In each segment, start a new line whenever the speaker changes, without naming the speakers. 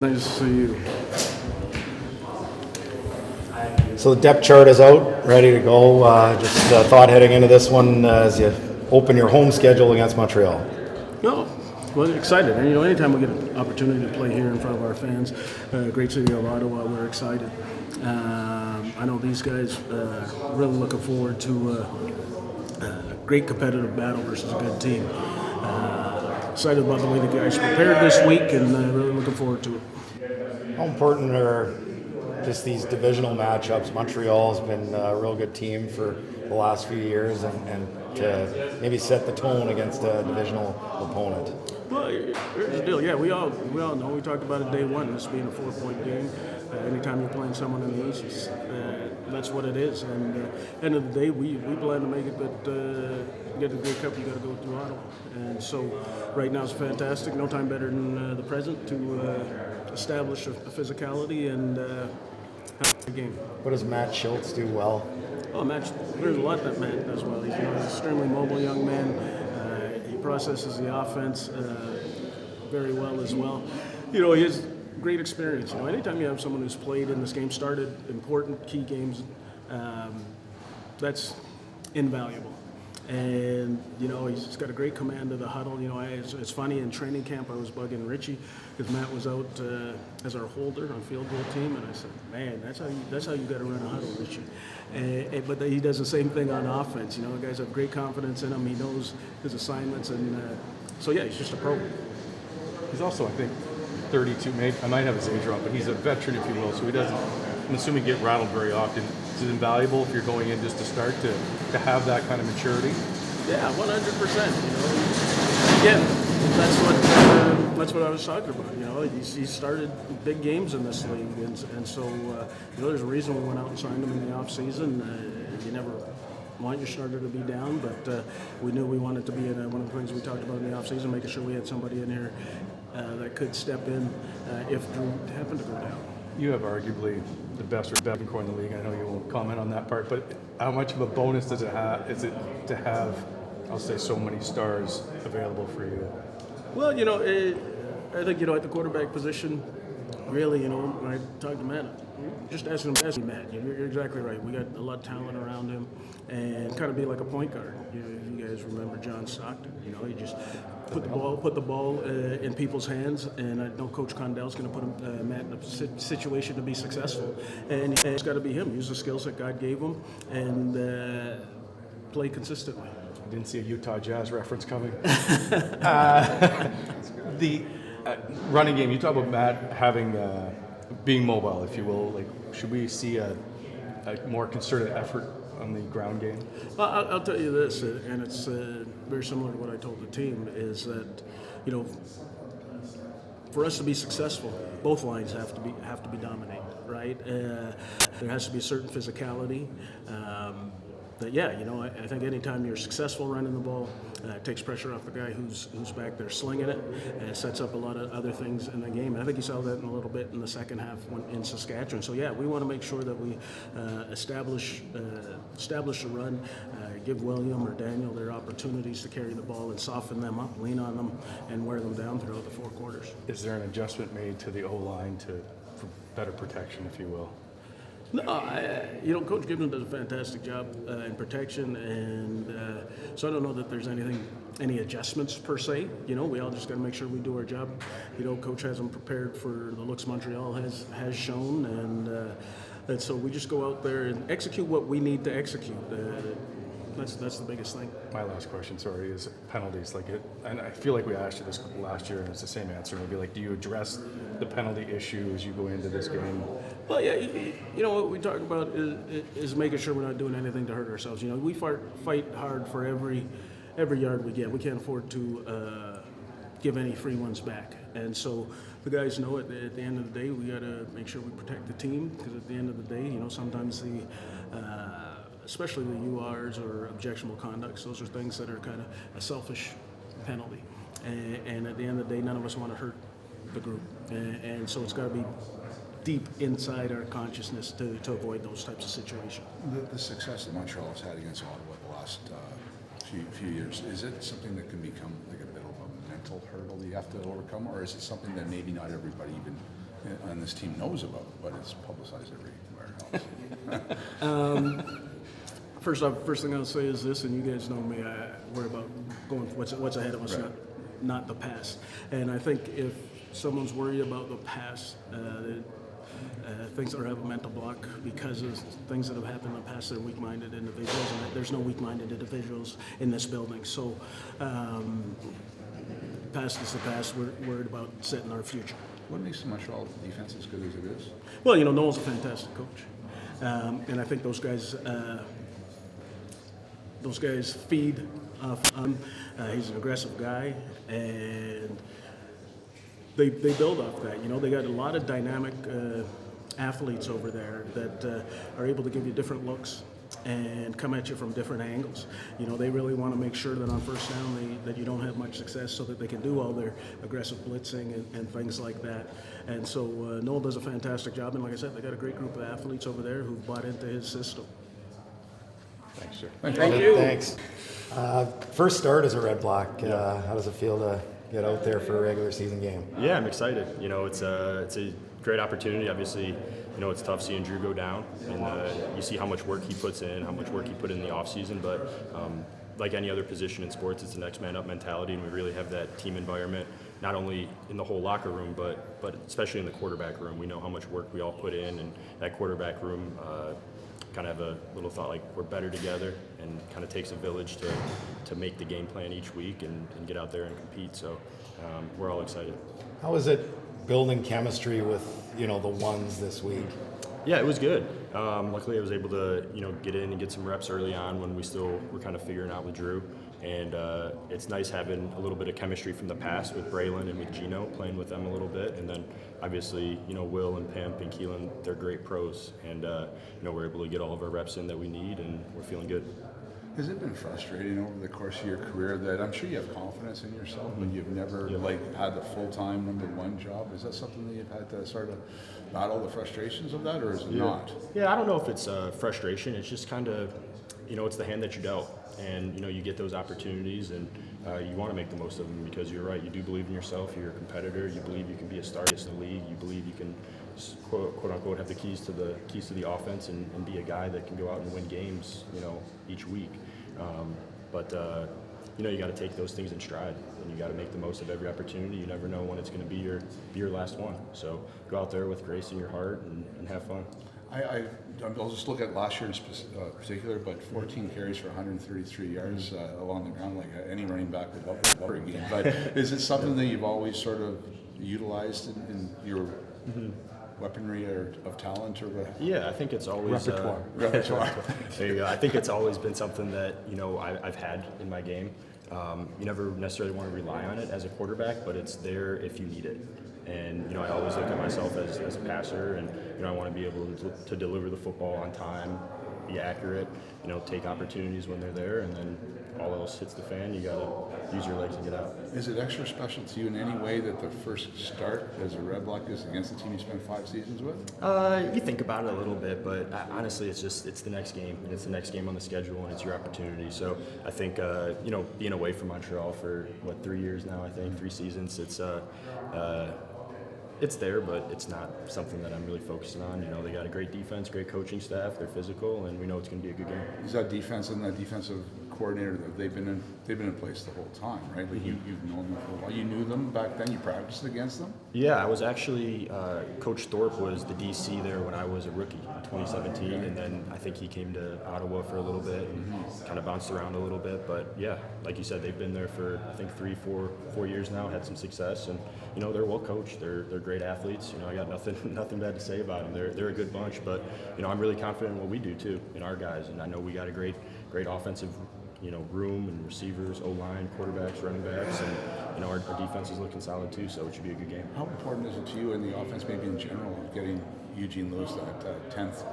Nice to see you.
So the depth chart is out, ready to go. Just thought heading into this one as you open your home schedule against Montreal.
No, well, excited. And, anytime we get an opportunity to play here in front of our fans, great city of Ottawa, we're excited. I know these guys really looking forward to a great competitive battle versus a good team. Excited about the way the guys prepared this week and really looking forward to it.
How important are just these divisional matchups? Montreal's been a real good team for the last few years, and to maybe set the tone against a divisional opponent.
Well, here's the deal. Yeah, we all know. We talked about it day one. This being a 4-point game. Anytime you're playing someone in the East, that's what it is. And end of the day, we plan to make it. But get the Grey Cup, you got to go through Ottawa. And so, right now it's fantastic. No time better than the present to establish a physicality and have a game.
What does Matt Schultz do well?
Oh, Matt, there's a lot that Matt does well. He's an extremely mobile young man. He processes the offense very well as well. He has great experience. Anytime you have someone who's played in this game, started important key games, that's invaluable. And he's got a great command of the huddle. It's funny, in training camp I was bugging Richie because Matt was out as our holder on field goal team, and I said, "Man, that's how you got to run a huddle, Richie." But he does the same thing on offense. The guys have great confidence in him. He knows his assignments, and so yeah, he's just a pro.
He's also, I think, 32. Maybe I might have his age wrong, but he's a veteran, if you will. So he doesn't, I'm assuming, get rattled very often. Is it invaluable if you're going in just to start to have that kind of maturity?
Yeah, 100%. Again, that's what I was talking about. He started big games in this league, and so there's a reason we went out and signed him in the off season. You never want your starter to be down, but we knew we wanted to be in one of the things we talked about in the off season, making sure we had somebody in here that could step in if Drew happened to go down.
You have arguably the best receiving core in the league. I know you won't comment on that part, but how much of a bonus does it have? Is it to have, I'll say, so many stars available for you?
Well, I think at the quarterback position, really, when I talked to Matt, just ask him, Matt. You're exactly right. We got a lot of talent around him, and kind of be like a point guard. You guys remember John Stockton? You just put the ball in people's hands, and I know Coach Condell's going to put Matt in a situation to be successful, and it's got to be him. Use the skills that God gave him, and play consistently.
I didn't see a Utah Jazz reference coming. The running game. You talk about Matt having being mobile, if you will. Like, should we see a more concerted effort on the ground game?
I'll tell you this, and it's very similar to what I told the team, is that for us to be successful, both lines have to be dominated, right? There has to be a certain physicality. But yeah, I think anytime you're successful running the ball, it takes pressure off the guy who's back there slinging it, and it sets up a lot of other things in the game. And I think you saw that in a little bit in the second half in Saskatchewan. So yeah, we want to make sure that we establish a run, give William or Daniel their opportunities to carry the ball and soften them up, lean on them, and wear them down throughout the 4 quarters.
Is there an adjustment made to the O-line for better protection, if you will?
No, Coach Gibbons does a fantastic job in protection, and so I don't know that there's any adjustments per se. We all just got to make sure we do our job. Coach has them prepared for the looks Montreal has shown, and so we just go out there and execute what we need to execute. That's the biggest thing.
My last question, sorry, is penalties. And I feel like we asked you this last year, and it's the same answer. Maybe do you address the penalty issue as you go into this game?
Well, yeah, what we talk about is making sure we're not doing anything to hurt ourselves. We fight hard for every yard we get. We can't afford to give any free ones back, and so the guys know it. At the end of the day, we got to make sure we protect the team, because at the end of the day, sometimes especially the URs or objectionable conducts, those are things that are kind of a selfish penalty. And at the end of the day, none of us want to hurt the group. And so it's got to be deep inside our consciousness to avoid those types of situations.
The success that Montreal has had against Ottawa the last few years, is it something that can become like a bit of a mental hurdle that you have to overcome, or is it something that maybe not everybody even something this team knows about, but it's publicized everywhere else.
First off, first thing I'll say is this, and you guys know me, I worry about going what's ahead of us,
Right.
not the past. And I think if someone's worried about the past, things that have a mental block because of things that have happened in the past, they're weak-minded individuals, and there's no weak-minded individuals in this building. So, past is the past. We're worried about setting our future.
What makes the Montreal defense as good as it is?
Well, Noel's a fantastic coach, and I think those guys feed off him. He's an aggressive guy, and they build off that. They got a lot of dynamic athletes over there that are able to give you different looks and come at you from different angles. They really want to make sure that on first down that you don't have much success, so that they can do all their aggressive blitzing and things like that. And so Noel does a fantastic job, and like I said, they got a great group of athletes over there who bought into his system.
Thanks, sir.
Thank you.
Thanks. First start as a Red Black. How does it feel to get out there for a regular season game?
Yeah, I'm excited. It's a great opportunity. Obviously, it's tough seeing Drew go down, and you see how much work he puts in, how much work he put in the off season. But like any other position in sports, it's the next man up mentality, and we really have that team environment, not only in the whole locker room, but especially in the quarterback room. We know how much work we all put in, and that quarterback room kind of have a little thought like we're better together, and kind of takes a village to make the game plan each week and get out there and compete. So we're all excited.
How is it building chemistry with the ones this week?
Yeah, it was good. Luckily, I was able to get in and get some reps early on when we still were kind of figuring out with Drew. And it's nice having a little bit of chemistry from the past with Braylon and with Gino, playing with them a little bit. And then obviously, Will and Pimp and Keelan, they're great pros. And we're able to get all of our reps in that we need, and we're feeling good.
Has it been frustrating over the course of your career that I'm sure you have confidence in yourself, but you've never had the full-time number one job? Is that something that you've had to sort of battle the frustrations of that, or is it not?
Yeah, I don't know if it's frustration. It's just kind of, it's the hand that you dealt. And, you get those opportunities, and you want to make the most of them, because you're right. You do believe in yourself. You're a competitor. You believe you can be a star in the league. You believe you can, quote unquote, have the keys to the offense and be a guy that can go out and win games, each week. You got to take those things in stride, and you got to make the most of every opportunity. You never know when it's going to be your last one. So go out there with grace in your heart and have fun.
I'll just look at last year in particular, but 14 carries for 133 yards along the ground, like any running back would love a game. But is it something that you've always sort of utilized in your weaponry of talent, or what?
Yeah, I think it's always
Repertoire.
There you go. I think it's always been something that I've had in my game. You never necessarily want to rely on it as a quarterback, but it's there if you need it. And I always look at myself as a passer, and I want to be able to deliver the football on time, be accurate, take opportunities when they're there, and then all else hits the fan. You got to use your legs and get out.
Is it extra special to you in any way that the first start as a Redblack is against the team you spent 5 seasons with?
You think about it a little bit, but honestly, it's the next game, and it's the next game on the schedule, and it's your opportunity. So I think being away from Montreal for 3 years now, I think 3 seasons, it's there, but it's not something that I'm really focusing on. They got a great defense, great coaching staff, they're physical, and we know it's going to be a good game.
Is that defense and that defensive coordinator that they've been in place the whole time, right? Like you've known them for a while. You knew them back then. You practiced against them.
Yeah, I was actually Coach Thorpe was the DC there when I was a rookie in 2017, and then I think he came to Ottawa for a little bit and kind of bounced around a little bit. But yeah, like you said, they've been there for I think 4 years now, had some success, and they're well coached. They're great athletes. I got nothing bad to say about them. They're a good bunch, but I'm really confident in what we do too, in our guys, and I know we got a great offensive room and receivers, O-line, quarterbacks, running backs, and our defense is looking solid too, so it should be a good game.
How important is it to you in the offense, maybe in general, of getting Eugene Lewis that 10th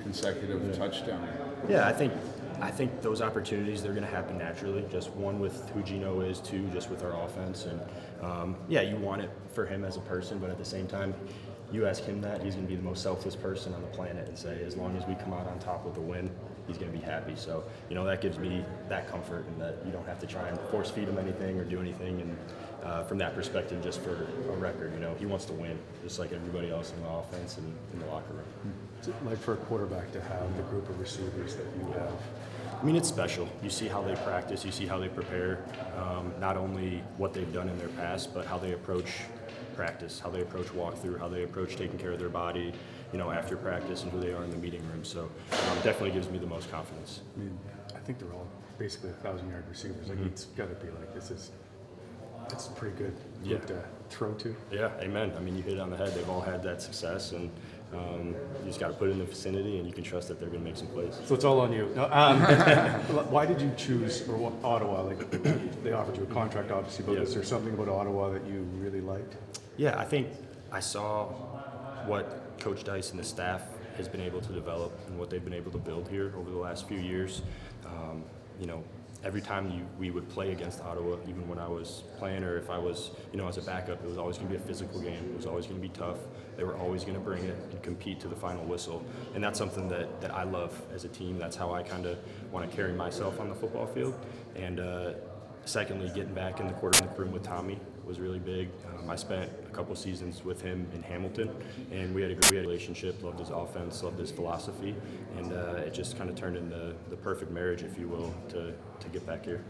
consecutive touchdown?
Yeah, I think those opportunities, they're going to happen naturally, just one with who Gino is, two just with our offense, and you want it for him as a person, but at the same time, you ask him that, he's going to be the most selfless person on the planet and say, as long as we come out on top with a win, he's going to be happy. So, that gives me that comfort, and that you don't have to try and force feed him anything or do anything. And from that perspective, just for a record, he wants to win, just like everybody else in the offense and in the locker room.
What's it like for a quarterback to have the group of receivers that you have?
I mean, it's special. You see how they practice, you see how they prepare, not only what they've done in their past, but how they approach practice, how they approach walkthrough, how they approach taking care of their body, after practice, and who they are in the meeting room. So definitely gives me the most confidence.
I mean, I think they're all basically 1,000-yard receivers. Like, it's got to be like, that's a pretty good group to throw to.
Yeah, amen. I mean, you hit it on the head. They've all had that success, and you just got to put it in the vicinity, and you can trust that they're going to make some plays.
So it's all on you. No, why did you choose Ottawa? Like, they offered you a contract, obviously, but is there something about Ottawa that you really liked?
Yeah, I think I saw what Coach Dice and the staff has been able to develop and what they've been able to build here over the last few years. Every time we would play against Ottawa, even when I was playing or if I was, as a backup, it was always going to be a physical game. It was always going to be tough. They were always going to bring it and compete to the final whistle. And that's something that I love as a team. That's how I kind of want to carry myself on the football field. And secondly, getting back in the quarterback room with Tommy was really big. I spent a couple seasons with him in Hamilton, and we had a great relationship. Loved his offense, loved his philosophy, and it just kind of turned into the perfect marriage, if you will, to get back here.